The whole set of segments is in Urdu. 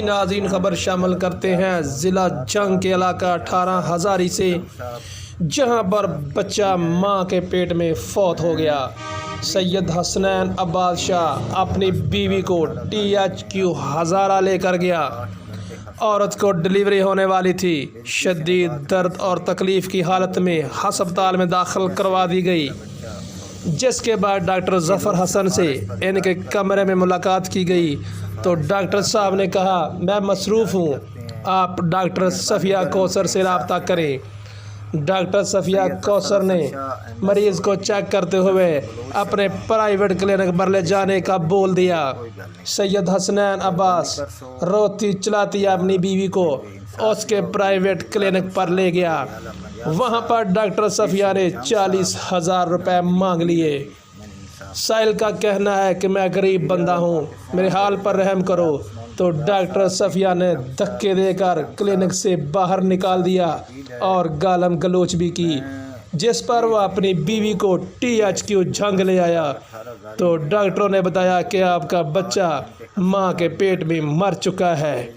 جی ناظرین، خبر شامل کرتے ہیں ضلع جنگ کے علاقہ 18 ہزاری سے، جہاں پر بچہ ماں کے پیٹ میں فوت ہو گیا۔ سید حسنین عباس شاہ اپنی بیوی کو THQ ہزارہ لے کر گیا۔ عورت کو ڈلیوری ہونے والی تھی، شدید درد اور تکلیف کی حالت میں ہسپتال میں داخل کروا دی گئی، جس کے بعد ڈاکٹر ظفر حسن سے ان کے کمرے میں ملاقات کی گئی تو ڈاکٹر صاحب نے کہا میں مصروف ہوں، آپ ڈاکٹر صفیہ کوثر سے رابطہ کریں۔ ڈاکٹر صفیہ کوثر نے مریض کو چیک کرتے ہوئے اپنے پرائیویٹ کلینک پر لے جانے کا بول دیا۔ سید حسنین عباس روتی چلاتی اپنی بیوی کو اس کے پرائیویٹ کلینک پر لے گیا۔ وہاں پر ڈاکٹر صفیہ نے 40,000 روپے مانگ لیے۔ سائل کا کہنا ہے کہ میں غریب بندہ ہوں، میرے حال پر رحم کرو، تو ڈاکٹر صفیہ نے دھکے دے کر کلینک سے باہر نکال دیا اور گالم گلوچ بھی کی، جس پر وہ اپنی بیوی کو THQ جھنگ لے آیا تو ڈاکٹروں نے بتایا کہ آپ کا بچہ ماں کے پیٹ میں مر چکا ہے۔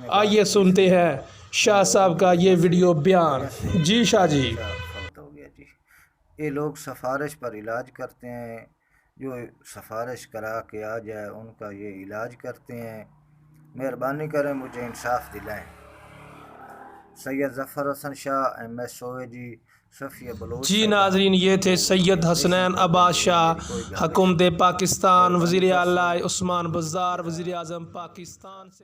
آئیے سنتے ہیں شاہ صاحب کا یہ ویڈیو بیان۔ جی شاہ جی۔ یہ لوگ سفارش پر علاج کرتے ہیں، جو سفارش کرا کے آ جائے ان کا یہ علاج کرتے ہیں۔ مہربانی کریں مجھے انصاف دلائیں۔ سید ظفر حسن شاہ MSOAG صفیہ بلوچ۔ جی ناظرین، یہ تھے سید حسنین عباس شاہ، حکومت پاکستان، وزیر اعلیٰ عثمان بزدار، وزیر اعظم پاکستان سے۔